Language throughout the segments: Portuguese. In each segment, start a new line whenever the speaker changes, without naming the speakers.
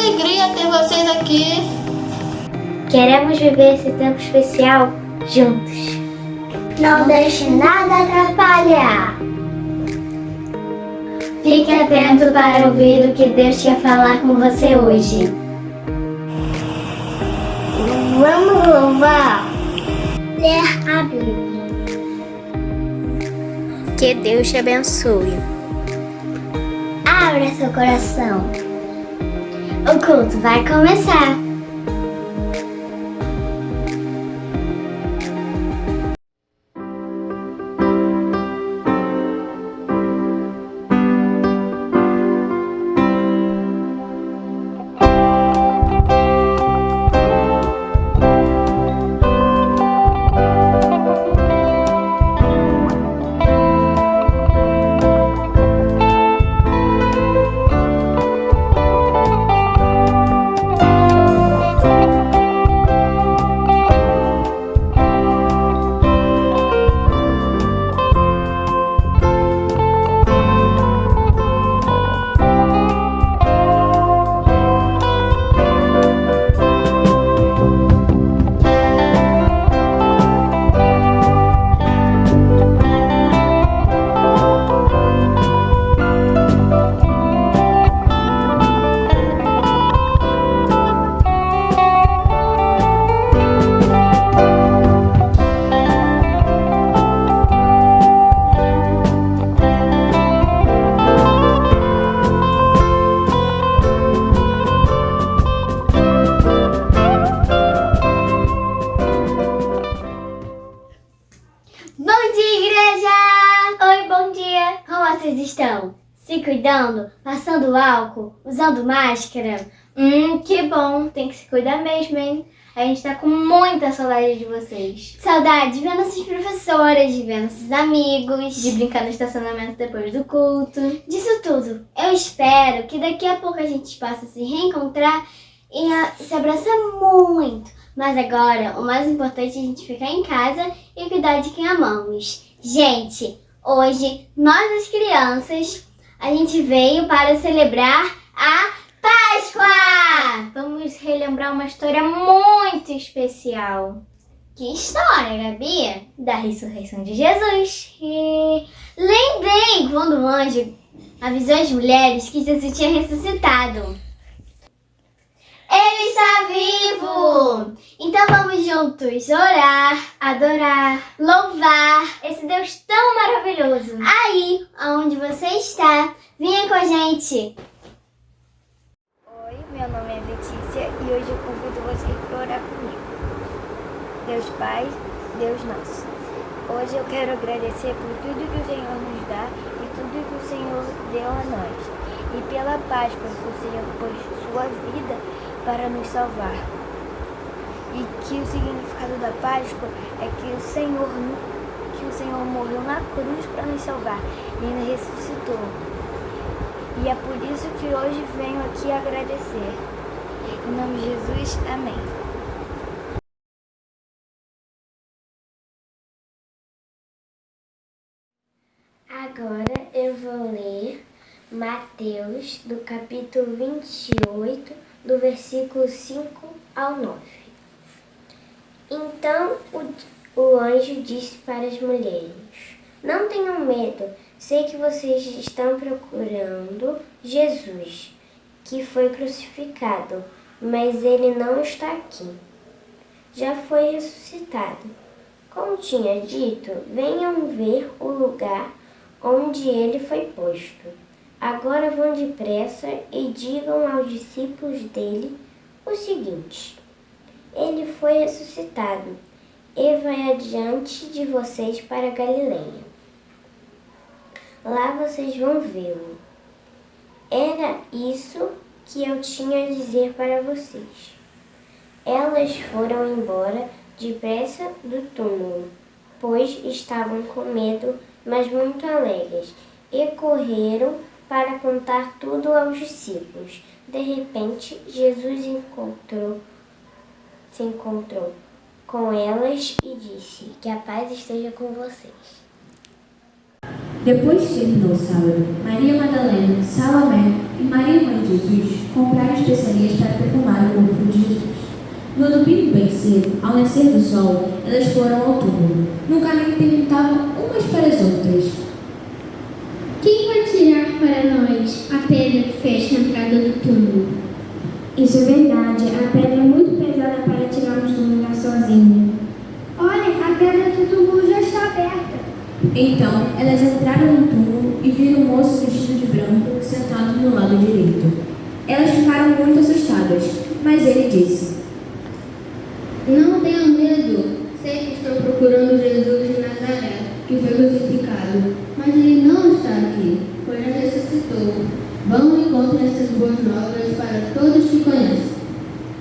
alegria ter vocês aqui.
Queremos viver esse tempo especial juntos.
Não deixe nada atrapalhar.
Fique atento para ouvir o que Deus quer falar com você hoje.
Vamos louvar. Ler a Bíblia.
Que Deus te abençoe.
Abra seu coração. O culto vai começar. Vocês estão se cuidando, passando álcool, usando máscara?
Que bom, tem que se cuidar mesmo, hein? A gente tá com muita saudade de vocês.
Saudade de ver nossas professoras, de ver nossos amigos,
De brincar no estacionamento depois do culto.
disso tudo. Eu espero que daqui a pouco a gente possa se reencontrar e se abraçar muito. Mas agora, o mais importante é a gente ficar em casa e cuidar de quem amamos. Gente, hoje, nós as crianças, a gente veio para celebrar a Páscoa!
Vamos relembrar uma história muito especial.
Que história, Gabi?
Da ressurreição de Jesus.
E lembrei quando o anjo avisou as mulheres que Jesus tinha ressuscitado. Ele está vivo! Então vamos juntos orar,
Adorar
louvar
esse Deus tão maravilhoso.
aí onde você está. Venha com a gente!
Oi, meu nome é Letícia e hoje eu convido você para orar comigo. Deus Pai, Deus Nosso. Hoje eu quero agradecer por tudo que o Senhor nos dá e tudo que o Senhor deu a nós. E pela Páscoa que o Senhor pôs sua vida para nos salvar. E que o significado da Páscoa é que o Senhor morreu na cruz para nos salvar e ainda ressuscitou. E é por isso que hoje venho aqui agradecer. Em nome de Jesus, amém.
Agora eu vou ler Mateus, do capítulo 28, do versículo 5 ao 9. Então o anjo disse para as mulheres: Não tenham medo, sei que vocês estão procurando Jesus, que foi crucificado, mas ele não está aqui. Já foi ressuscitado. Como tinha dito, venham ver o lugar onde ele foi posto. Agora vão depressa e digam aos discípulos dele o seguinte: ele foi ressuscitado e vai adiante de vocês para Galileia. Lá vocês vão vê-lo. Era isso que eu tinha a dizer para vocês. Elas foram embora depressa do túmulo, pois estavam com medo, mas muito alegres, e correram para contar tudo aos discípulos. De repente, Jesus se encontrou com elas e disse: Que a paz esteja com vocês.
Depois que terminou o sábado, Maria Madalena, Salomé e Maria, mãe de Jesus, compraram especiarias para perfumar o corpo de Jesus. No domingo bem cedo, ao nascer do sol, elas foram ao túmulo. No caminho perguntavam umas para as outras:
quem vai tirar para nós a pedra que fecha a entrada do túmulo?
Isso é verdade, a pedra é muito pesada para tirarmos do lugar sozinha.
Olha, a pedra do túmulo já está aberta.
Então, elas entraram no túmulo e viram um moço vestido de branco sentado no lado direito. Elas ficaram muito assustadas, mas ele disse:
Não tenham medo. Sei que estão procurando Jesus de Nazaré, que foi crucificado. Mas ele não está aqui, pois já ressuscitou. Vão e contem essas boas novas para todos que conhecem.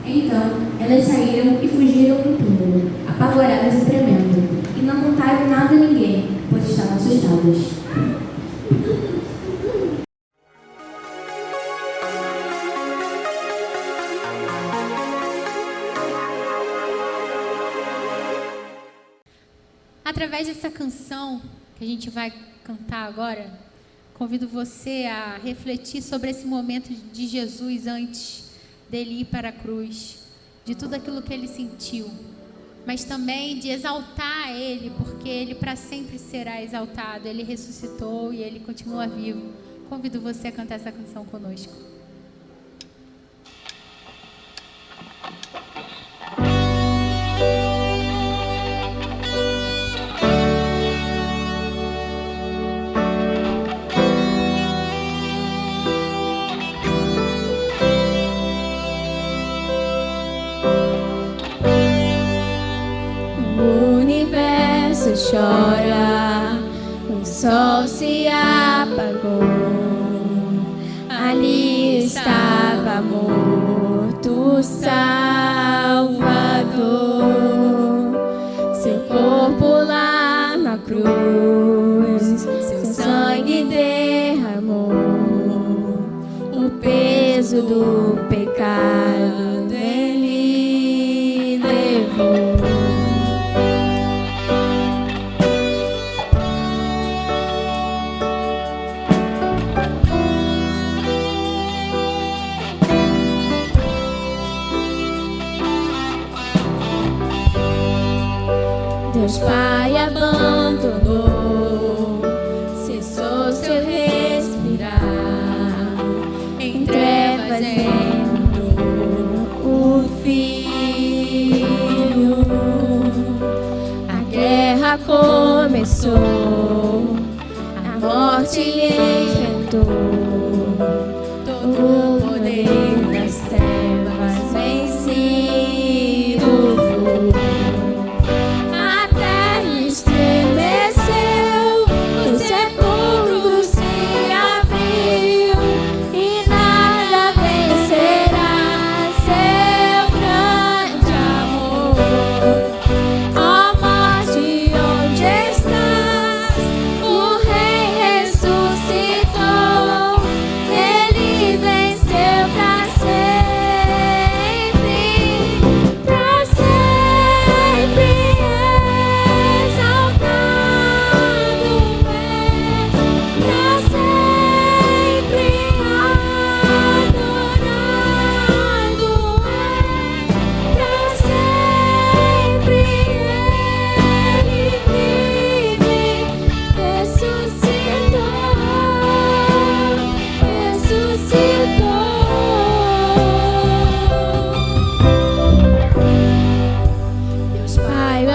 Então, elas saíram e fugiram do túmulo, apavoradas e tremendo, e não contaram nada a ninguém, pois estavam assustadas.
Através dessa canção que a gente vai cantar agora, convido você a refletir sobre esse momento de Jesus antes dele ir para a cruz, de tudo aquilo que ele sentiu, mas também de exaltar ele, porque ele para sempre será exaltado. Ele ressuscitou e ele continua vivo. Convido você a cantar essa canção conosco.
Chora, o sol se apagou, ali estava morto o Salvador, seu corpo lá na cruz, seu sangue derramou, o peso do pecado ele levou. Deus Pai abandonou, cessou seu respirar, em trevas encontrou o Filho. A guerra começou, a morte lhe enfrentou, todo o poder das trevas vencido foi.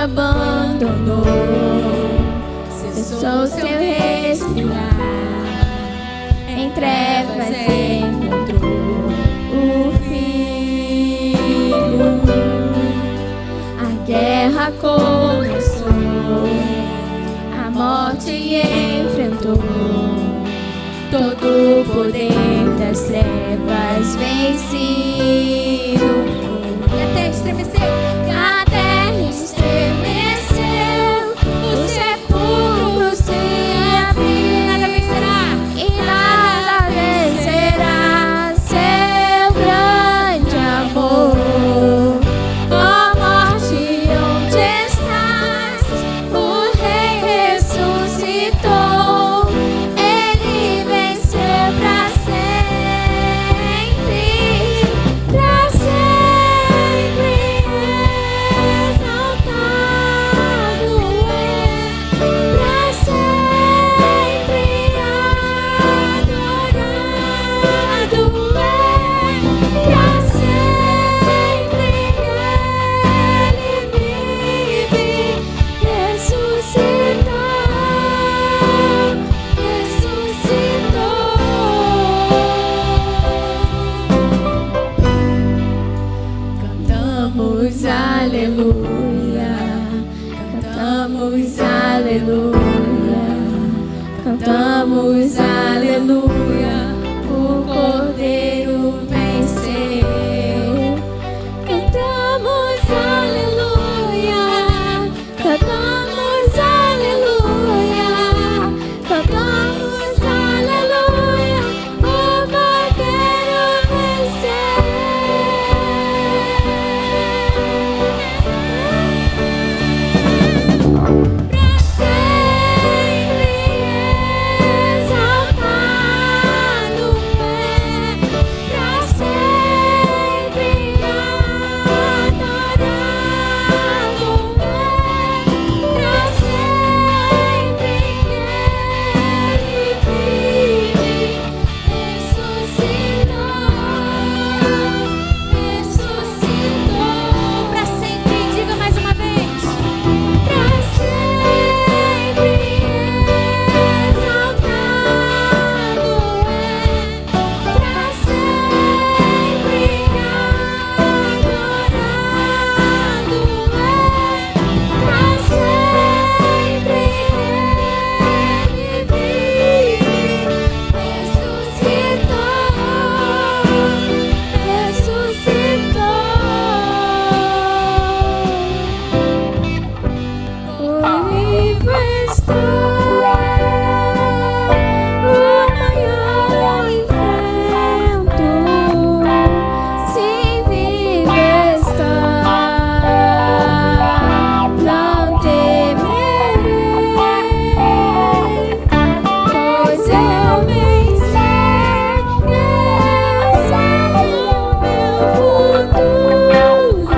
Abandonou, cessou seu respirar, em trevas encontrou o Filho. A guerra começou, a morte lhe enfrentou, todo o poder das trevas vencido. E a terra estremeceu, e a terra estremeceu, o sepulcro se abriu, nada vencerá, e nada vencerá seu grande amor. Ó morte, onde estás? O Rei ressuscitou, aleluia. Cantamos aleluia, o Cordeiro venceu. Cantamos aleluia, cantamos aleluia, cantamos aleluia, o Cordeiro venceu. Pra sempre exaltado é, pra sempre adorado é, pra sempre Ele vive, ressuscitou, pra sempre, diga mais uma vez. Pra sempre exaltado é, pra sempre adorado é, pra sempre Ele vive, ressuscitou. Vivo está o maior enfrento, sim, vivo está, não temerei, pois eu venci, Deus é o meu futuro.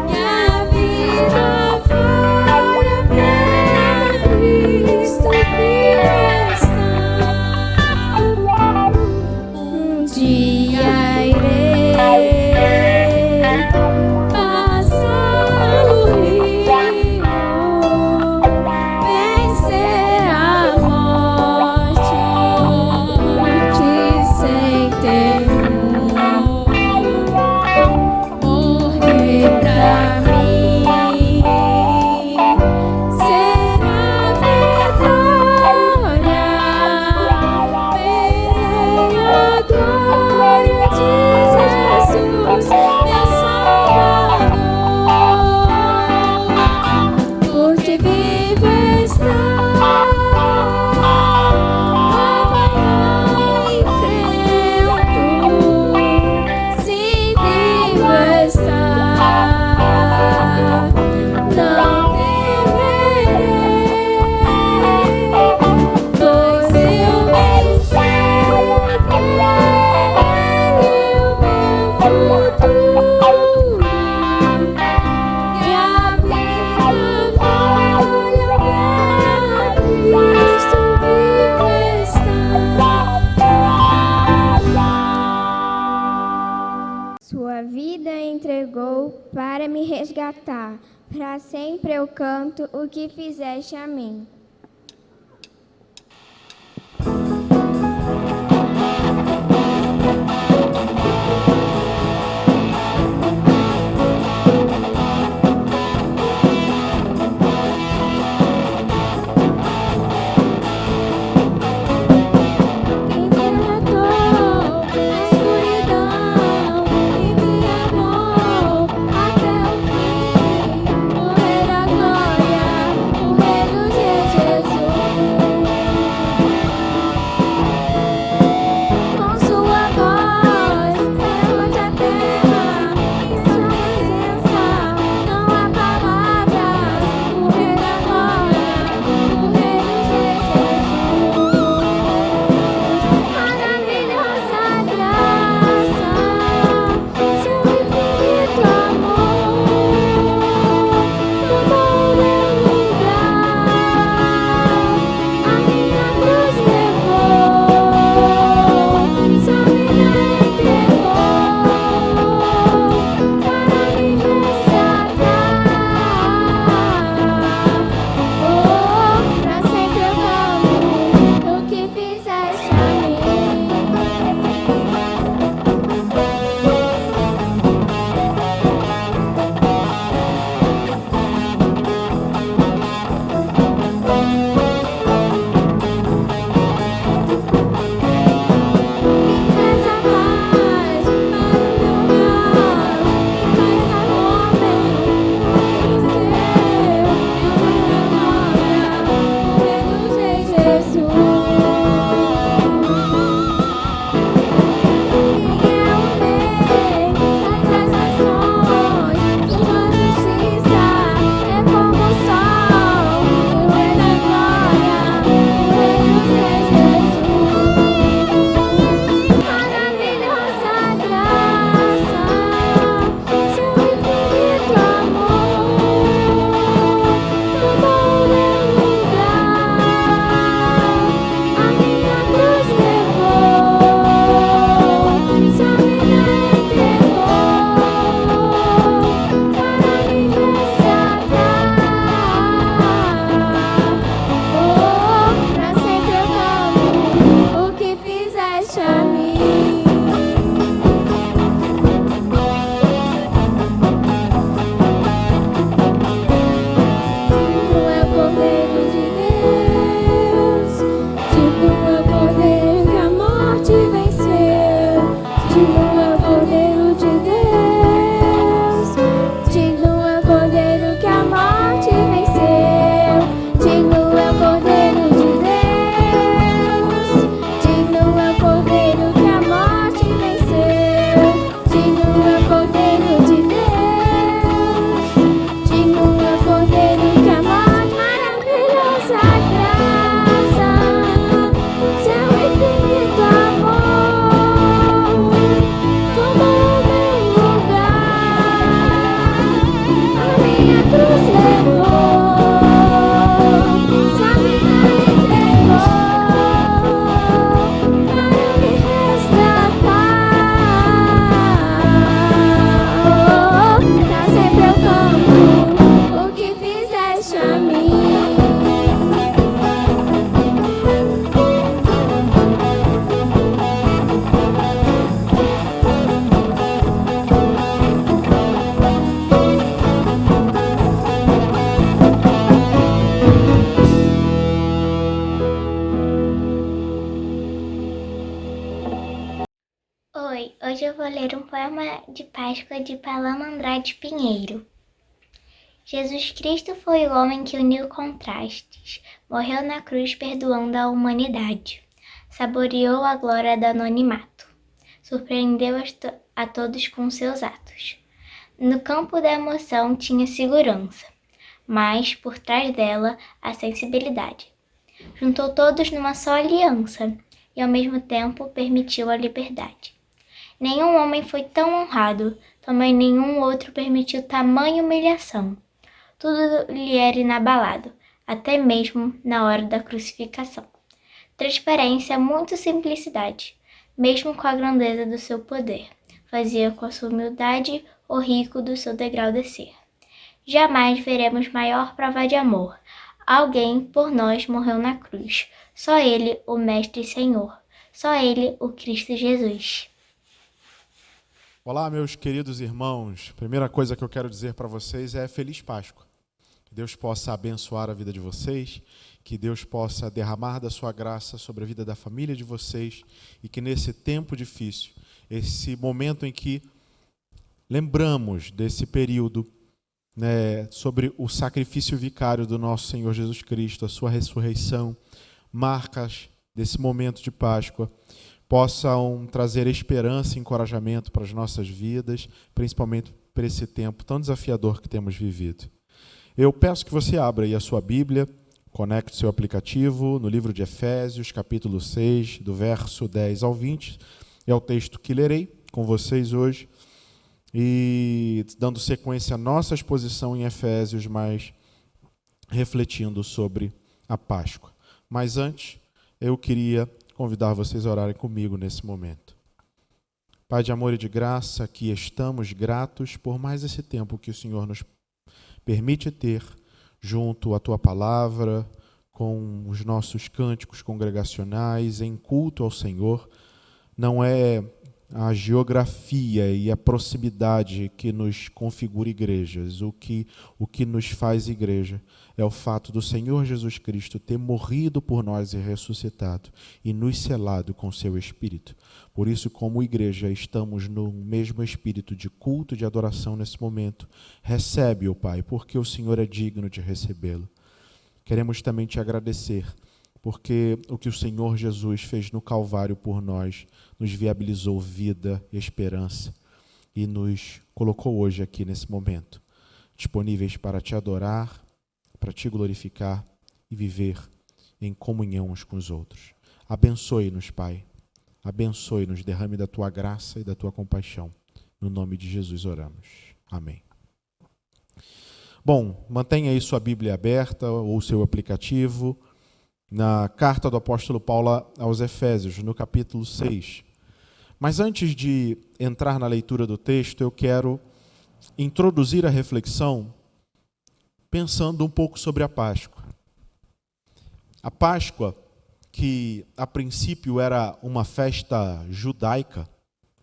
E a vida fora plena, Cristo vivo está. Um dia irei passar o rio, vencer a morte sem temor. Morrer pra mim será vitória. Verei a glória de Jesus, meu Salvador. Porque vivo está o maior enfrento, sim, vivo está, não temerei, pois eu venci Ele, o meu futuro. E a vida valha pra Cristo vivo está. Sua vida entregou para me resgatar. Para sempre eu canto o que fizeste a mim. Quem derrotou a escuridão e me amou até o fim, o Rei da Glória, o Rei dos Reis. Digno é o Cordeiro de Deus. Digno é o Cordeiro que a morte venceu. Digno é o Cordeiro de Deus. Digno é o Cordeiro que a morte venceu. Digno é o Cordeiro de Deus. Digno é o Cordeiro que a morte, maravilhosa graça, seu infinito amor, tomou o meu lugar, a minha cruz levou, sua vida entregou, para me resgatar. Pra sempre eu canto o que fizeste a mim.
Oi, hoje eu vou ler um poema de Páscoa de Paloma Andrade Pinheiro. Jesus Cristo foi o homem que uniu contrastes, morreu na cruz perdoando a humanidade, saboreou a glória do anonimato, surpreendeu a todos com seus atos. No campo da emoção tinha segurança, mas por trás dela a sensibilidade. Juntou todos numa só aliança e ao mesmo tempo permitiu a liberdade. Nenhum homem foi tão honrado, também nenhum outro permitiu tamanha humilhação. Tudo lhe era inabalado, até mesmo na hora da crucificação. Transparência, muita simplicidade, mesmo com a grandeza do seu poder, fazia com a sua humildade o rico do seu degrau descer. Jamais veremos maior prova de amor. Alguém por nós morreu na cruz, só Ele, o Mestre e Senhor, só Ele, o Cristo Jesus.
Olá, meus queridos irmãos. Primeira coisa que eu quero dizer para vocês é Feliz Páscoa. Que Deus possa abençoar a vida de vocês, que Deus possa derramar da sua graça sobre a vida da família de vocês e que nesse tempo difícil, esse momento em que lembramos desse período, sobre o sacrifício vicário do nosso Senhor Jesus Cristo, a sua ressurreição, marcas desse momento de Páscoa, possam trazer esperança e encorajamento para as nossas vidas, principalmente para esse tempo tão desafiador que temos vivido. Eu peço que você abra aí a sua Bíblia, conecte seu aplicativo no livro de Efésios, capítulo 6, do verso 10 ao 20. É o texto que lerei com vocês hoje. E dando sequência à nossa exposição em Efésios, mas refletindo sobre a Páscoa. Mas antes, eu queria convidar vocês a orarem comigo nesse momento. Pai de amor e de graça, aqui estamos gratos por mais esse tempo que o Senhor nos permite ter junto à Tua Palavra, com os nossos cânticos congregacionais, em culto ao Senhor. Não é a geografia e a proximidade que nos configura igrejas. O que nos faz igreja é o fato do Senhor Jesus Cristo ter morrido por nós e ressuscitado e nos selado com seu Espírito. Por isso, como igreja, estamos no mesmo espírito de culto e de adoração nesse momento. Recebe-o, Pai, porque o Senhor é digno de recebê-lo. Queremos também te agradecer, porque o que o Senhor Jesus fez no Calvário por nós nos viabilizou vida e esperança e nos colocou hoje aqui nesse momento, disponíveis para te adorar, para te glorificar e viver em comunhão uns com os outros. Abençoe-nos, Pai. Abençoe-nos, derrame da Tua graça e da Tua compaixão. No nome de Jesus oramos. Amém. Bom, mantenha aí sua Bíblia aberta ou seu aplicativo na carta do apóstolo Paulo aos Efésios, no capítulo 6. Mas antes de entrar na leitura do texto, eu quero introduzir a reflexão pensando um pouco sobre a Páscoa. A Páscoa, que a princípio era uma festa judaica,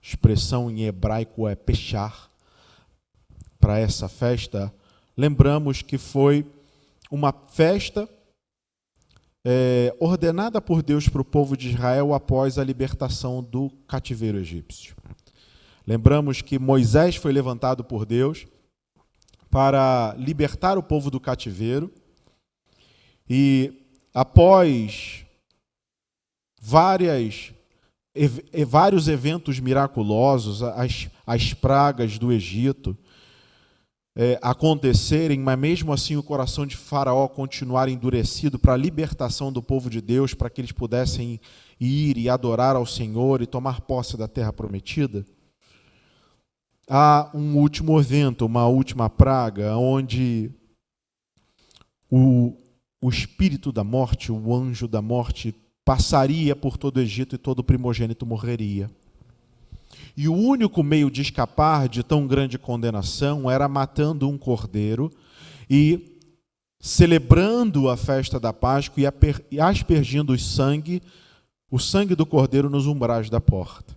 expressão em hebraico é Peshar, para essa festa, lembramos que foi uma festa ordenada por Deus para o povo de Israel após a libertação do cativeiro egípcio. Lembramos que Moisés foi levantado por Deus para libertar o povo do cativeiro e após vários eventos miraculosos, as pragas do Egito acontecerem, mas mesmo assim o coração de Faraó continuar endurecido para a libertação do povo de Deus, para que eles pudessem ir e adorar ao Senhor e tomar posse da terra prometida, há um último evento, uma última praga, onde o espírito da morte, o anjo da morte, passaria por todo o Egito e todo primogênito morreria. E o único meio de escapar de tão grande condenação era matando um cordeiro e celebrando a festa da Páscoa e aspergindo o sangue do cordeiro nos umbrais da porta.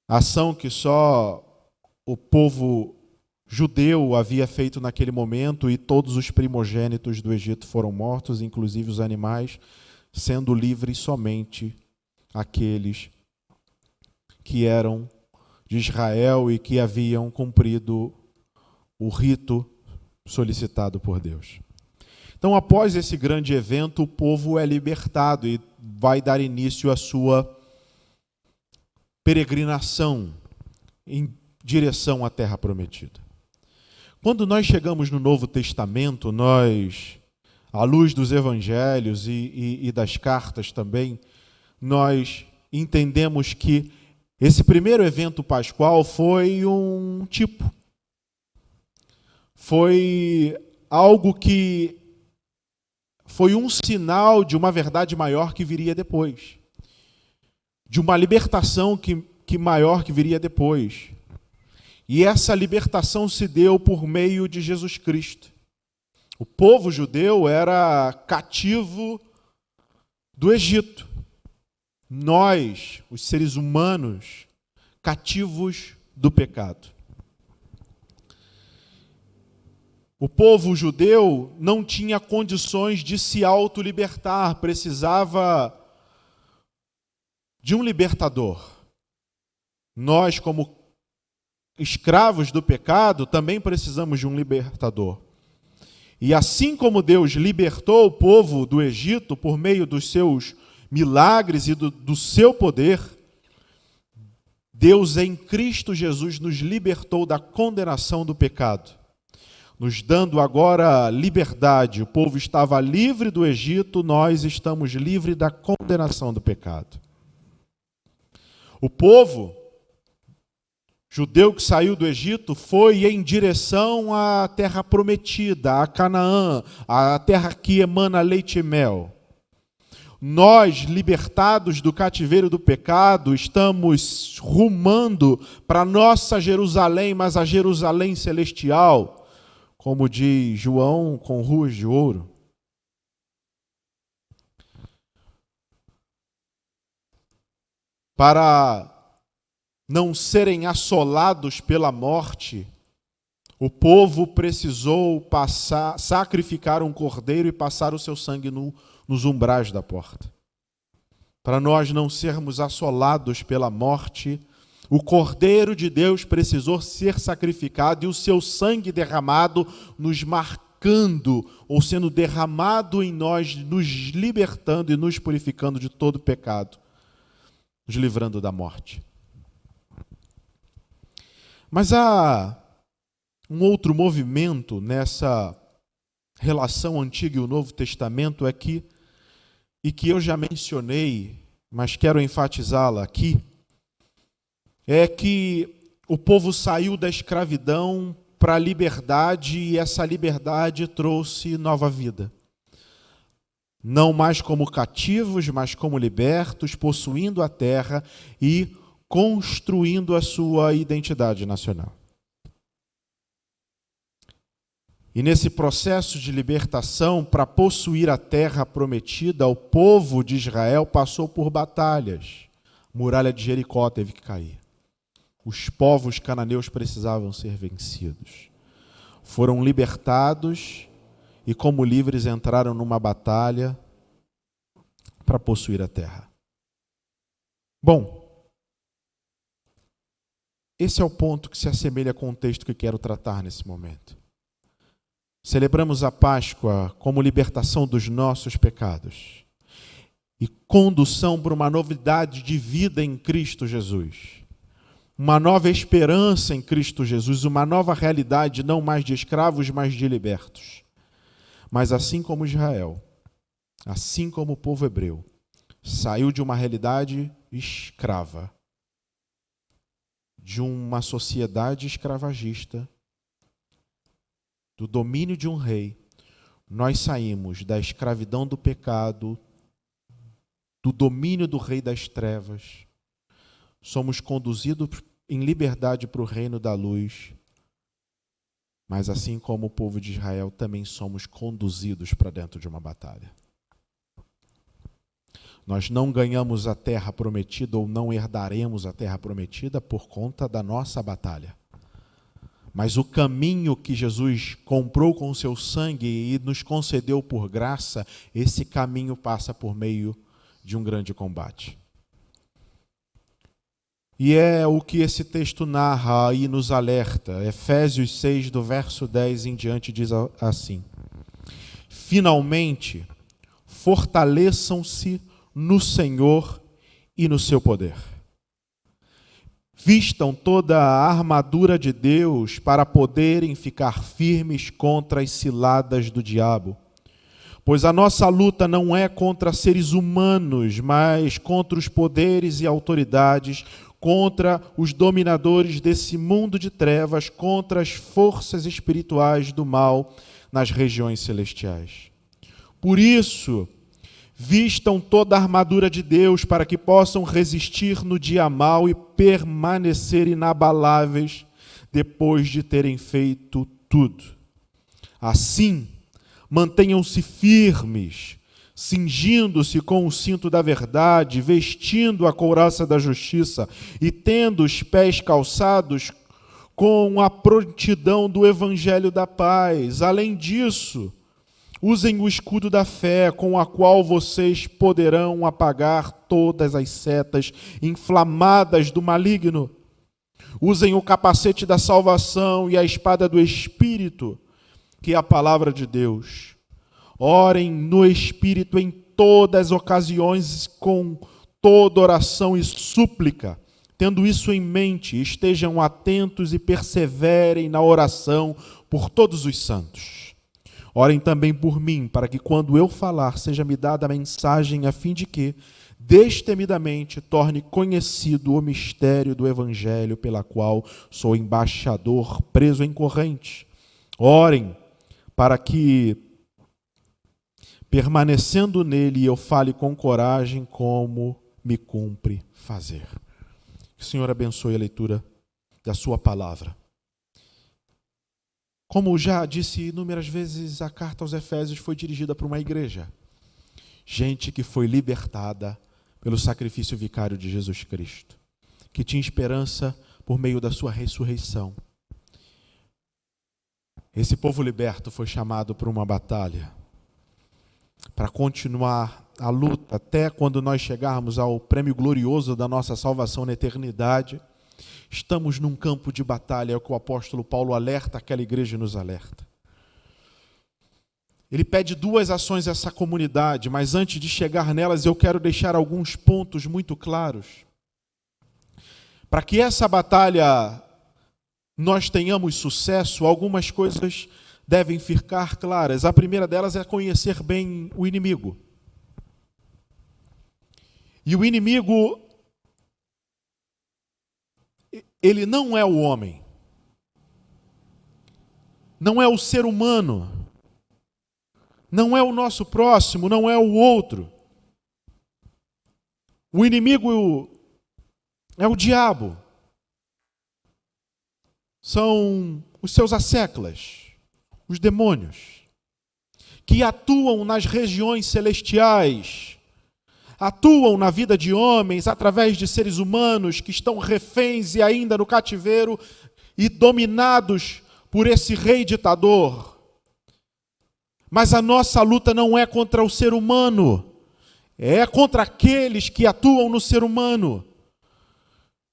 Ação que só o povo judeu havia feito naquele momento, e todos os primogênitos do Egito foram mortos, inclusive os animais, sendo livres somente aqueles que eram de Israel e que haviam cumprido o rito solicitado por Deus. Então, após esse grande evento, o povo é libertado e vai dar início à sua peregrinação em direção à terra prometida. Quando nós chegamos no Novo Testamento, nós, à luz dos evangelhos e das cartas também, nós entendemos que esse primeiro evento pascual foi um tipo. Foi algo que foi um sinal de uma verdade maior que viria depois. De uma libertação que maior que viria depois. E essa libertação se deu por meio de Jesus Cristo. O povo judeu era cativo do Egito. Nós, os seres humanos, cativos do pecado. O povo judeu não tinha condições de se autolibertar, precisava de um libertador. Nós, como escravos do pecado, também precisamos de um libertador. E assim como Deus libertou o povo do Egito por meio dos seus milagres e do seu poder, Deus em Cristo Jesus nos libertou da condenação do pecado, nos dando agora liberdade. O povo estava livre do Egito, nós estamos livres da condenação do pecado. O povo judeu que saiu do Egito foi em direção à terra prometida, a Canaã, a terra que emana leite e mel. Nós, libertados do cativeiro do pecado, estamos rumando para nossa Jerusalém, mas a Jerusalém celestial, como diz João, com ruas de ouro. Para não serem assolados pela morte, o povo precisou sacrificar um cordeiro e passar o seu sangue nos umbrais da porta. Para nós não sermos assolados pela morte, o Cordeiro de Deus precisou ser sacrificado e o seu sangue derramado nos marcando, ou sendo derramado em nós, nos libertando e nos purificando de todo pecado, nos livrando da morte. Mas há um outro movimento nessa relação antiga e o Novo Testamento e que eu já mencionei, mas quero enfatizá-la aqui, é que o povo saiu da escravidão para a liberdade e essa liberdade trouxe nova vida. Não mais como cativos, mas como libertos, possuindo a terra e construindo a sua identidade nacional. E nesse processo de libertação, para possuir a terra prometida, o povo de Israel passou por batalhas. A muralha de Jericó teve que cair. Os povos cananeus precisavam ser vencidos. Foram libertados e, como livres, entraram numa batalha para possuir a terra. Bom, esse é o ponto que se assemelha com o texto que quero tratar nesse momento. Celebramos a Páscoa como libertação dos nossos pecados e condução para uma novidade de vida em Cristo Jesus. Uma nova esperança em Cristo Jesus, uma nova realidade, não mais de escravos, mas de libertos. Mas assim como Israel, assim como o povo hebreu, saiu de uma realidade escrava, de uma sociedade escravagista, do domínio de um rei, nós saímos da escravidão do pecado, do domínio do rei das trevas, somos conduzidos em liberdade para o reino da luz, mas assim como o povo de Israel, também somos conduzidos para dentro de uma batalha. Nós não ganhamos a terra prometida ou não herdaremos a terra prometida por conta da nossa batalha. Mas o caminho que Jesus comprou com o seu sangue e nos concedeu por graça, esse caminho passa por meio de um grande combate. E é o que esse texto narra e nos alerta. Efésios 6, do verso 10 em diante, diz assim: finalmente, fortaleçam-se no Senhor e no seu poder. Vistam toda a armadura de Deus para poderem ficar firmes contra as ciladas do diabo. Pois a nossa luta não é contra seres humanos, mas contra os poderes e autoridades, contra os dominadores desse mundo de trevas, contra as forças espirituais do mal nas regiões celestiais. Por isso, vistam toda a armadura de Deus para que possam resistir no dia mau e permanecer inabaláveis depois de terem feito tudo. Assim, mantenham-se firmes, cingindo-se com o cinto da verdade, vestindo a couraça da justiça e tendo os pés calçados com a prontidão do evangelho da paz. Além disso, usem o escudo da fé, com a qual vocês poderão apagar todas as setas inflamadas do maligno. Usem o capacete da salvação e a espada do Espírito, que é a palavra de Deus. Orem no Espírito em todas as ocasiões, com toda oração e súplica. Tendo isso em mente, estejam atentos e perseverem na oração por todos os santos. Orem também por mim, para que quando eu falar, seja-me dada a mensagem, a fim de que, destemidamente, torne conhecido o mistério do Evangelho, pela qual sou embaixador preso em corrente. Orem para que, permanecendo nele, eu fale com coragem como me cumpre fazer. Que o Senhor abençoe a leitura da sua palavra. Como já disse inúmeras vezes, a carta aos Efésios foi dirigida para uma igreja. Gente que foi libertada pelo sacrifício vicário de Jesus Cristo, que tinha esperança por meio da sua ressurreição. Esse povo liberto foi chamado para uma batalha, para continuar a luta até quando nós chegarmos ao prêmio glorioso da nossa salvação na eternidade. Estamos num campo de batalha, é o que o apóstolo Paulo alerta, aquela igreja nos alerta. Ele pede duas ações a essa comunidade, mas antes de chegar nelas eu quero deixar alguns pontos muito claros. Para que essa batalha nós tenhamos sucesso, algumas coisas devem ficar claras. A primeira delas é conhecer bem o inimigo. E o inimigo, ele não é o homem, não é o ser humano, não é o nosso próximo, não é o outro. O inimigo é o diabo. São os seus asseclas, os demônios, que atuam nas regiões celestiais, atuam na vida de homens através de seres humanos que estão reféns e ainda no cativeiro e dominados por esse rei ditador. Mas a nossa luta não é contra o ser humano, é contra aqueles que atuam no ser humano.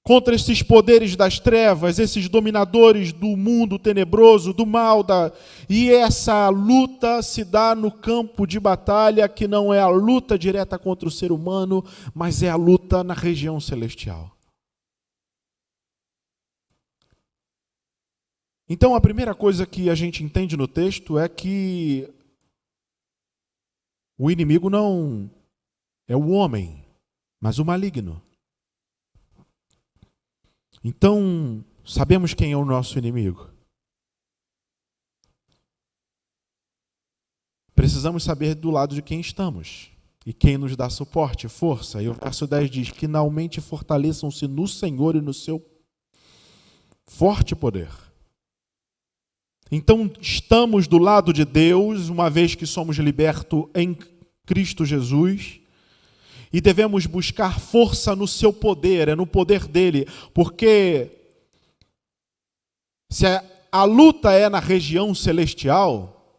contra esses poderes das trevas, esses dominadores do mundo tenebroso, do mal, e essa luta se dá no campo de batalha, que não é a luta direta contra o ser humano, mas é a luta na região celestial. Então, a primeira coisa que a gente entende no texto é que o inimigo não é o homem, mas o maligno. Então, sabemos quem é o nosso inimigo. Precisamos saber do lado de quem estamos e quem nos dá suporte, força. E o verso 10 diz: finalmente fortaleçam-se no Senhor e no seu forte poder. Então, estamos do lado de Deus, uma vez que somos libertos em Cristo Jesus, e devemos buscar força no seu poder, é no poder dele, porque se a luta é na região celestial,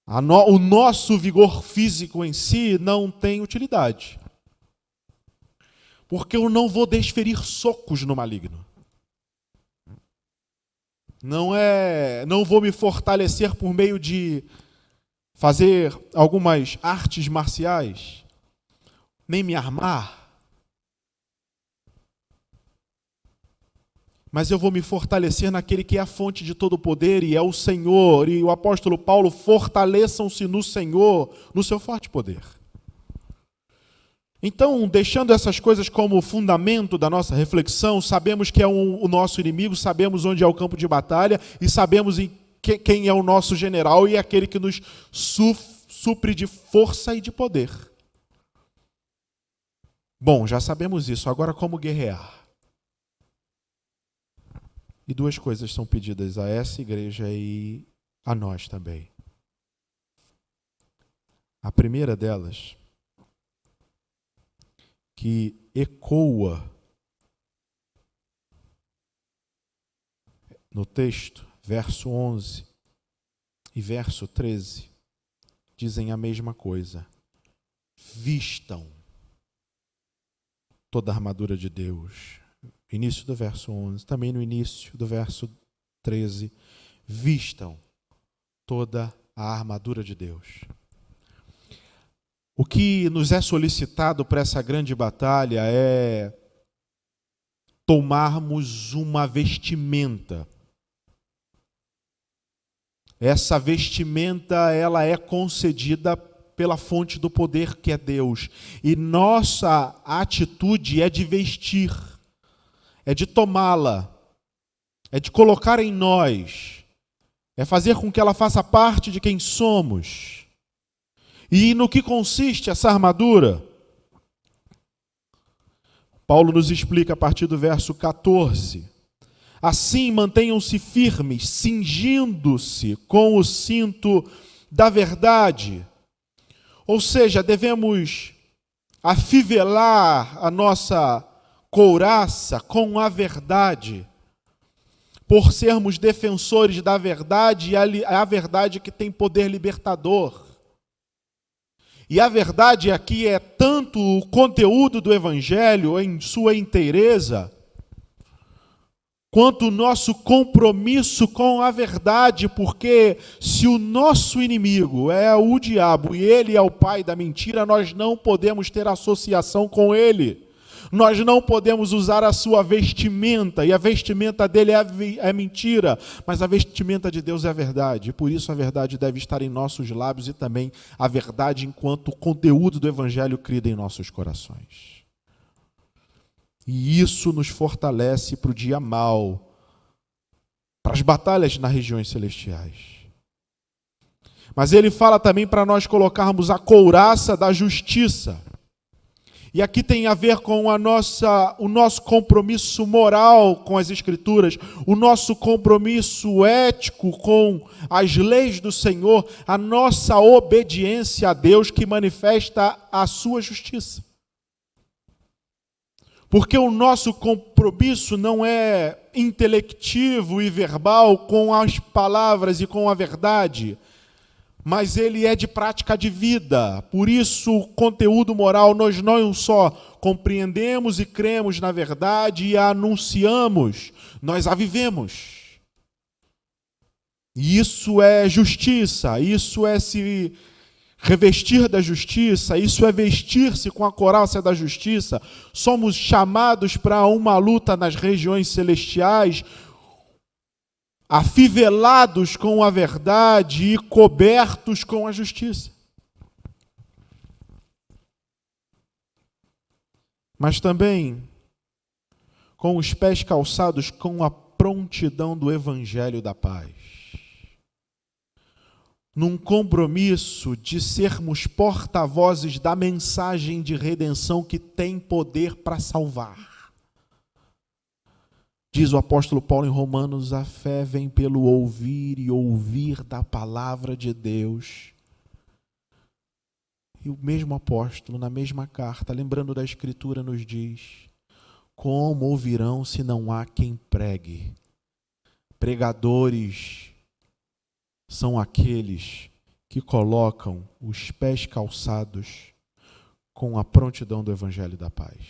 o nosso vigor físico em si não tem utilidade. Porque eu não vou desferir socos no maligno. Não vou me fortalecer por meio de fazer algumas artes marciais, nem me armar. Mas eu vou me fortalecer naquele que é a fonte de todo poder e é o Senhor. E o apóstolo Paulo: fortaleçam-se no Senhor, no seu forte poder. Então, deixando essas coisas como fundamento da nossa reflexão, sabemos que é o nosso inimigo, sabemos onde é o campo de batalha e sabemos quem é o nosso general e aquele que nos supre de força e de poder. Bom, já sabemos isso. Agora, como guerrear? E duas coisas são pedidas a essa igreja e a nós também. A primeira delas, que ecoa no texto, verso 11 e verso 13, dizem a mesma coisa. Vistam toda a armadura de Deus. Início do verso 11, também no início do verso 13, vistam toda a armadura de Deus. O que nos é solicitado para essa grande batalha é tomarmos uma vestimenta. Essa vestimenta, ela é concedida pela fonte do poder que é Deus. E nossa atitude é de vestir, é de tomá-la, é de colocar em nós, é fazer com que ela faça parte de quem somos. E no que consiste essa armadura? Paulo nos explica a partir do verso 14. Assim, mantenham-se firmes, cingindo-se com o cinto da verdade. Ou seja, devemos afivelar a nossa couraça com a verdade, por sermos defensores da verdade, e a verdade que tem poder libertador. E a verdade aqui é tanto o conteúdo do Evangelho em sua inteireza, quanto o nosso compromisso com a verdade, porque se o nosso inimigo é o diabo e ele é o pai da mentira, nós não podemos ter associação com ele. Nós não podemos usar a sua vestimenta, e a vestimenta dele é mentira, mas a vestimenta de Deus é a verdade. E por isso a verdade deve estar em nossos lábios e também a verdade enquanto conteúdo do Evangelho crido em nossos corações. E isso nos fortalece para o dia mau, para as batalhas nas regiões celestiais. Mas ele fala também para nós colocarmos a couraça da justiça. E aqui tem a ver com o nosso compromisso moral com as Escrituras, o nosso compromisso ético com as leis do Senhor, a nossa obediência a Deus que manifesta a sua justiça. Porque o nosso compromisso não é intelectivo e verbal com as palavras e com a verdade, mas ele é de prática de vida. Por isso, o conteúdo moral, nós não só compreendemos e cremos na verdade e a anunciamos, nós a vivemos. E isso é justiça, isso é se revestir da justiça, isso é vestir-se com a couraça da justiça. Somos chamados para uma luta nas regiões celestiais, afivelados com a verdade e cobertos com a justiça. Mas também com os pés calçados com a prontidão do Evangelho da paz. Num compromisso de sermos porta-vozes da mensagem de redenção que tem poder para salvar. Diz o apóstolo Paulo em Romanos, a fé vem pelo ouvir e ouvir da palavra de Deus. E o mesmo apóstolo, na mesma carta, lembrando da Escritura, nos diz, como ouvirão se não há quem pregue? Pregadores são aqueles que colocam os pés calçados com a prontidão do Evangelho da paz.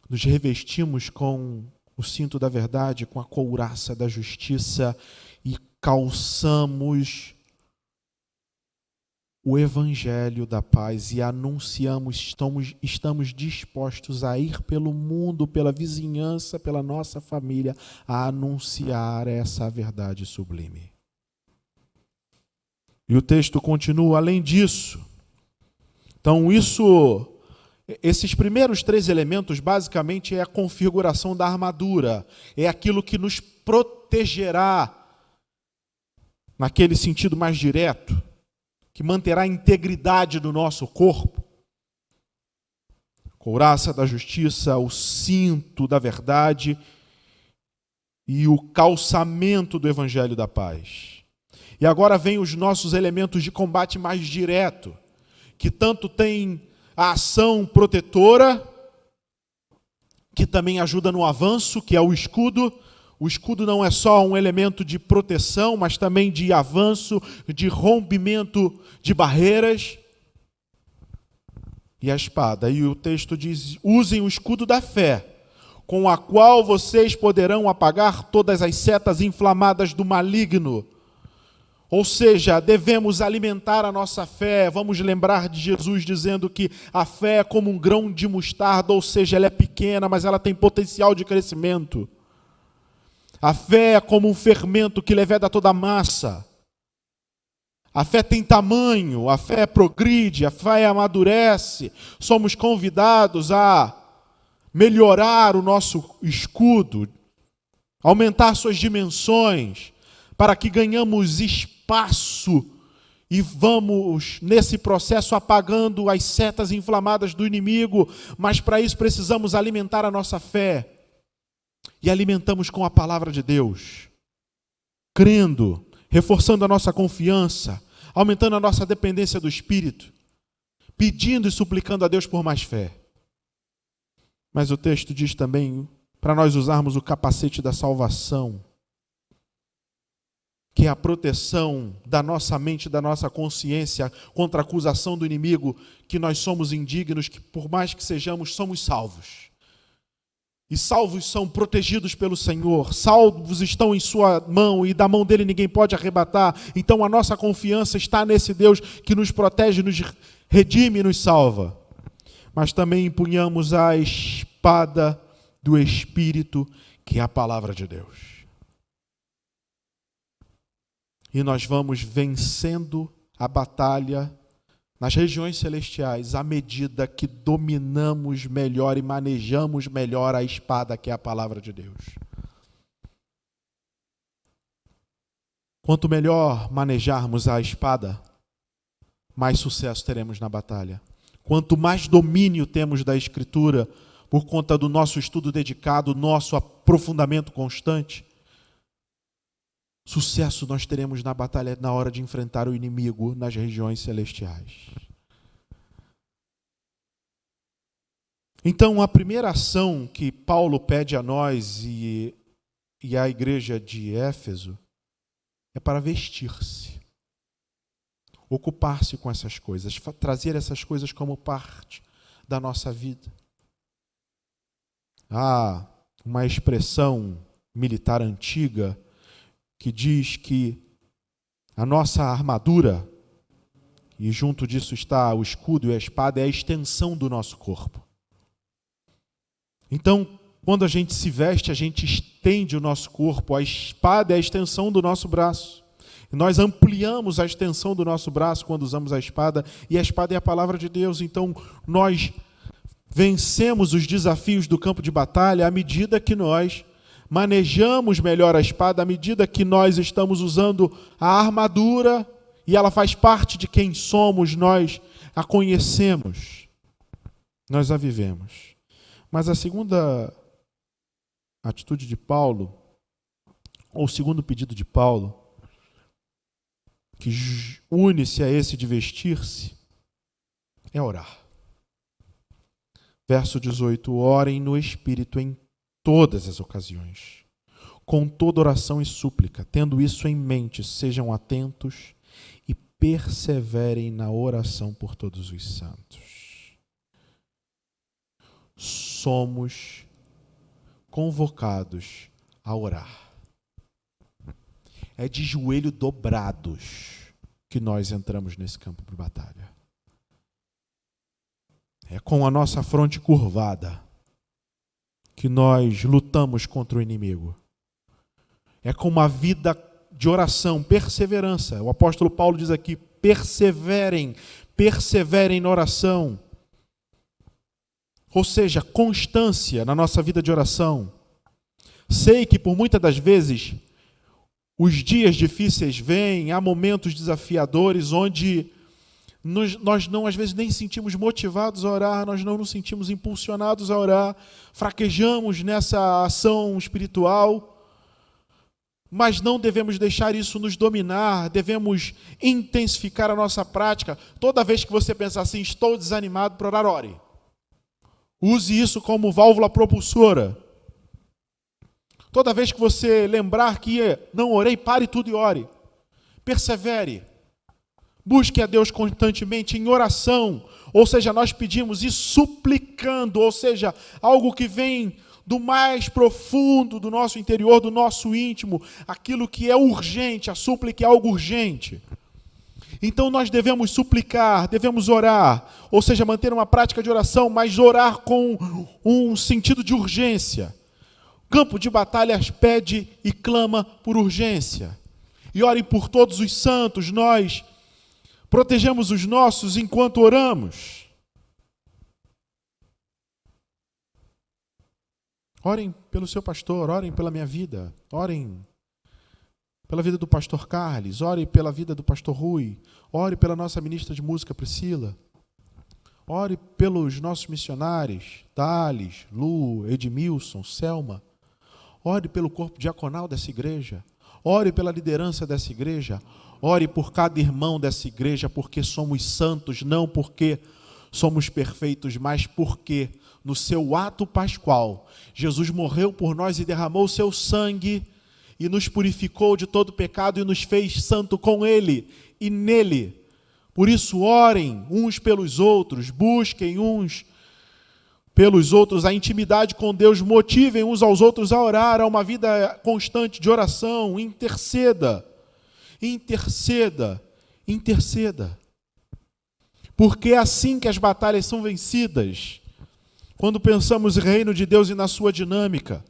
Nos revestimos com o cinto da verdade, com a couraça da justiça e calçamos o Evangelho da paz e anunciamos, estamos dispostos a ir pelo mundo, pela vizinhança, pela nossa família, a anunciar essa verdade sublime. E o texto continua, além disso. Então, esses primeiros 3 elementos, basicamente, é a configuração da armadura. É aquilo que nos protegerá, naquele sentido mais direto, que manterá a integridade do nosso corpo. Couraça da justiça, o cinto da verdade e o calçamento do Evangelho da paz. E agora vem os nossos elementos de combate mais direto, que tanto tem a ação protetora, que também ajuda no avanço, que é o escudo. O escudo não é só um elemento de proteção, mas também de avanço, de rompimento de barreiras. E a espada. E o texto diz, usem o escudo da fé, com a qual vocês poderão apagar todas as setas inflamadas do maligno. Ou seja, devemos alimentar a nossa fé. Vamos lembrar de Jesus dizendo que a fé é como um grão de mostarda, ou seja, ela é pequena, mas ela tem potencial de crescimento. A fé é como um fermento que leveda toda a massa. A fé tem tamanho, a fé progride, a fé amadurece. Somos convidados a melhorar o nosso escudo, aumentar suas dimensões, para que ganhamos espaço e vamos, nesse processo, apagando as setas inflamadas do inimigo. Mas para isso precisamos alimentar a nossa fé. E alimentamos com a palavra de Deus, crendo, reforçando a nossa confiança, aumentando a nossa dependência do Espírito, pedindo e suplicando a Deus por mais fé. Mas o texto diz também para nós usarmos o capacete da salvação, que é a proteção da nossa mente, da nossa consciência contra a acusação do inimigo, que nós somos indignos, que por mais que sejamos, somos salvos. E salvos são protegidos pelo Senhor, salvos estão em sua mão e da mão dele ninguém pode arrebatar. Então a nossa confiança está nesse Deus que nos protege, nos redime e nos salva. Mas também empunhamos a espada do Espírito, que é a palavra de Deus. E nós vamos vencendo a batalha nas regiões celestiais, à medida que dominamos melhor e manejamos melhor a espada, que é a palavra de Deus. Quanto melhor manejarmos a espada, mais sucesso teremos na batalha. Quanto mais domínio temos da Escritura, por conta do nosso estudo dedicado, nosso aprofundamento constante, sucesso nós teremos na batalha na hora de enfrentar o inimigo nas regiões celestiais. Então, a primeira ação que Paulo pede a nós e à igreja de Éfeso é para vestir-se. ocupar-se com essas coisas, trazer essas coisas como parte da nossa vida. Há uma expressão militar antiga que diz que a nossa armadura, e junto disso está o escudo e a espada, é a extensão do nosso corpo. Então, quando a gente se veste, a gente estende o nosso corpo, a espada é a extensão do nosso braço. E nós ampliamos a extensão do nosso braço quando usamos a espada, e a espada é a palavra de Deus. Então, nós vencemos os desafios do campo de batalha à medida que nós manejamos melhor a espada, à medida que nós estamos usando a armadura, e ela faz parte de quem somos, nós a conhecemos, nós a vivemos. Mas a segunda atitude de Paulo, ou o segundo pedido de Paulo, que une-se a esse de vestir-se, é orar. Verso 18: orem no Espírito em todas as ocasiões, com toda oração e súplica, tendo isso em mente, sejam atentos e perseverem na oração por todos os santos. Somos convocados a orar. É de joelho dobrados que nós entramos nesse campo de batalha. É com a nossa fronte curvada que nós lutamos contra o inimigo. É com uma vida de oração, perseverança. O apóstolo Paulo diz aqui: perseverem na oração. Ou seja, constância na nossa vida de oração. Sei que por muitas das vezes os dias difíceis vêm, há momentos desafiadores onde nós não, às vezes, nem sentimos motivados a orar, nós não nos sentimos impulsionados a orar, fraquejamos nessa ação espiritual, mas não devemos deixar isso nos dominar, devemos intensificar a nossa prática. Toda vez que você pensar assim, estou desanimado para orar, ore. Use isso como válvula propulsora. Toda vez que você lembrar que não orei, pare tudo e ore. Persevere. Busque a Deus constantemente em oração. Ou seja, nós pedimos e suplicando, ou seja, algo que vem do mais profundo do nosso interior, do nosso íntimo, aquilo que é urgente, a súplica é algo urgente. Então nós devemos suplicar, devemos orar, ou seja, manter uma prática de oração, mas orar com um sentido de urgência. Campo de batalhas pede e clama por urgência. E orem por todos os santos, nós protegemos os nossos enquanto oramos. Orem pelo seu pastor, orem pela minha vida, orem pela vida do pastor Carlos, ore pela vida do pastor Rui, ore pela nossa ministra de música Priscila, ore pelos nossos missionários, Thales, Lu, Edmilson, Selma, ore pelo corpo diaconal dessa igreja, ore pela liderança dessa igreja, ore por cada irmão dessa igreja, porque somos santos, não porque somos perfeitos, mas porque no seu ato pascual, Jesus morreu por nós e derramou o seu sangue e nos purificou de todo pecado e nos fez santo com Ele e nele. Por isso, orem uns pelos outros, busquem uns pelos outros a intimidade com Deus, motivem uns aos outros a orar, a uma vida constante de oração, interceda, porque é assim que as batalhas são vencidas, quando pensamos no reino de Deus e na sua dinâmica.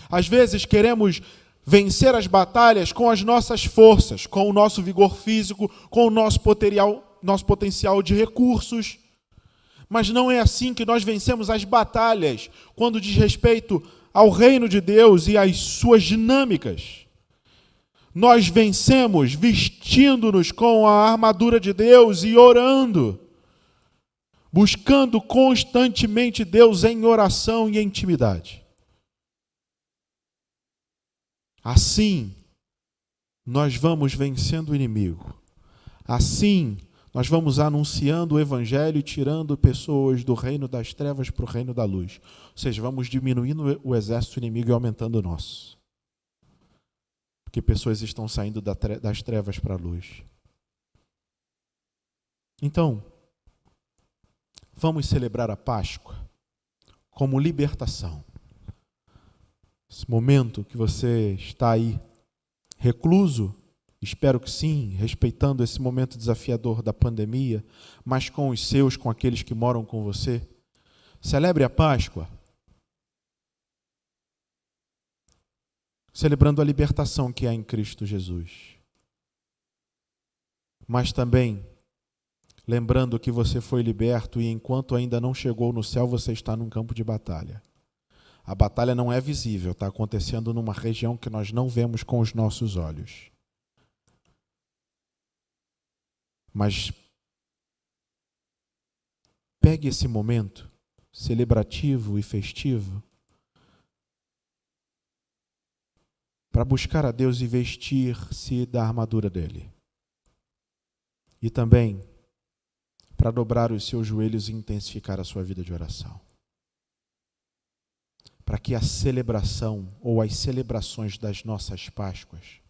Às vezes queremos vencer as batalhas com as nossas forças, com o nosso vigor físico, com o nosso potencial de recursos. Mas não é assim que nós vencemos as batalhas, quando diz respeito ao reino de Deus e às suas dinâmicas. Nós vencemos vestindo-nos com a armadura de Deus e orando, buscando constantemente Deus em oração e em intimidade. Assim, nós vamos vencendo o inimigo. Assim, nós vamos anunciando o evangelho e tirando pessoas do reino das trevas para o reino da luz. Ou seja, vamos diminuindo o exército inimigo e aumentando o nosso. Porque pessoas estão saindo das trevas para a luz. Então, vamos celebrar a Páscoa como libertação. Esse momento que você está aí recluso, espero que sim, respeitando esse momento desafiador da pandemia, mas com os seus, com aqueles que moram com você. Celebre a Páscoa, celebrando a libertação que há em Cristo Jesus. Mas também lembrando que você foi liberto e enquanto ainda não chegou no céu, você está num campo de batalha. A batalha não é visível, está acontecendo numa região que nós não vemos com os nossos olhos. Mas pegue esse momento celebrativo e festivo para buscar a Deus e vestir-se da armadura dele. E também para dobrar os seus joelhos e intensificar a sua vida de oração. Para que a celebração ou as celebrações das nossas Páscoas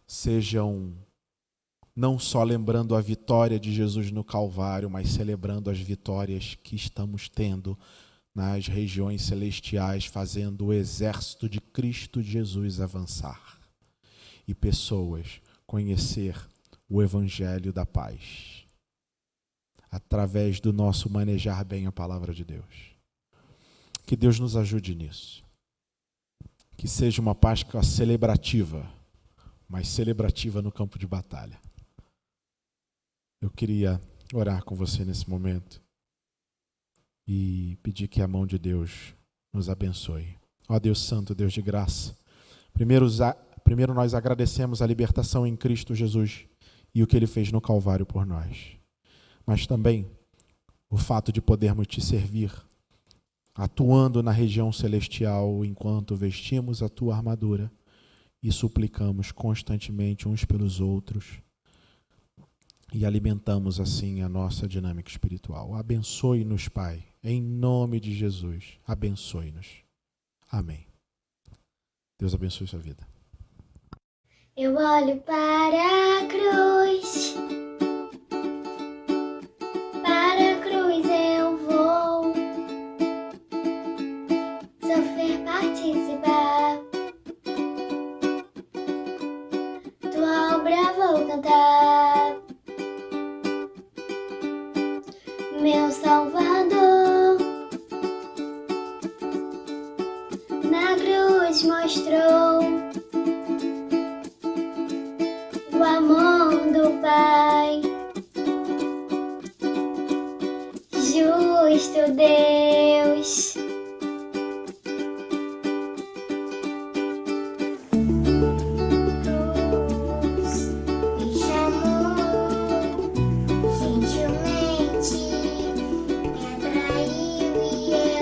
sejam não só lembrando a vitória de Jesus no Calvário, mas celebrando as vitórias que estamos tendo nas regiões celestiais, fazendo o exército de Cristo Jesus avançar e pessoas conhecer o Evangelho da paz, através do nosso manejar bem a palavra de Deus. Que Deus nos ajude nisso. Que seja uma Páscoa celebrativa, mas celebrativa no campo de batalha. Eu queria orar com você nesse momento e pedir que a mão de Deus nos abençoe. Ó Deus Santo, Deus de graça, primeiro nós agradecemos a libertação em Cristo Jesus e o que Ele fez no Calvário por nós. Mas também o fato de podermos te servir, atuando na região celestial enquanto vestimos a tua armadura e suplicamos constantemente uns pelos outros e alimentamos assim a nossa dinâmica espiritual. Abençoe-nos, Pai, em nome de Jesus. Abençoe-nos. Amém. Deus abençoe sua vida.
Eu olho para a cruz. Para a cruz eu vou sofrer, participar. Tua obra vou cantar. Meu Salvador na cruz mostrou o amor do Pai, justo Deus. Me chamou gentilmente, me atraiu e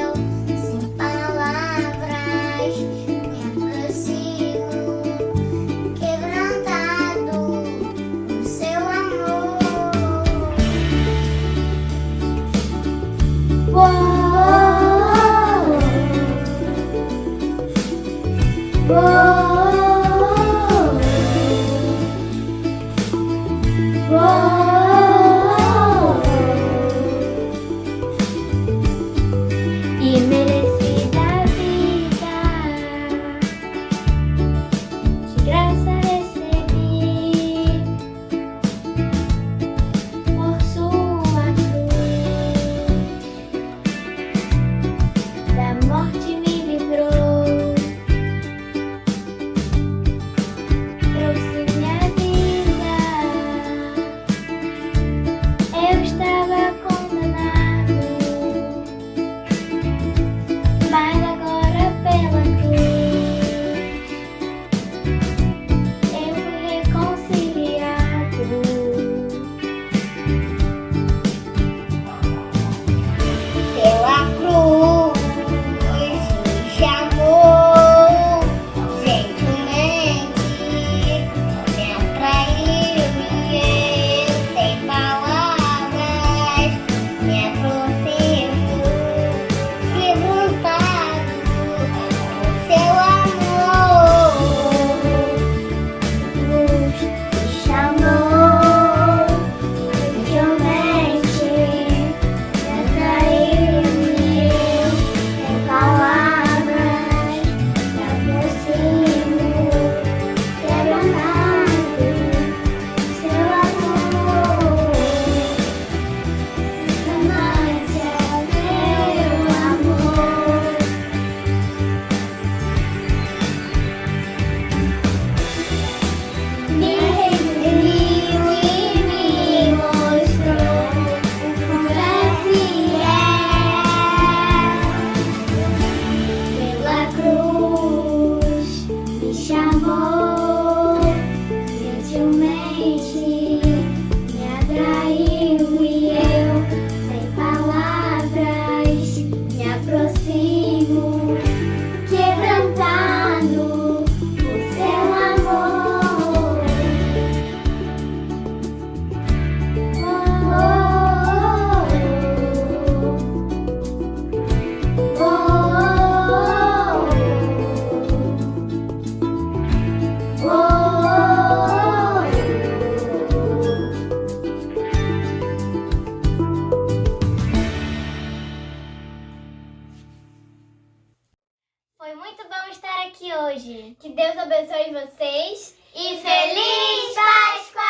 eu, sem palavras, me aproximo, quebrantado, o seu amor.
vivo, quebrantado por seu amor.
Foi muito bom estar aqui hoje.
Que Deus abençoe vocês
E Feliz Páscoa!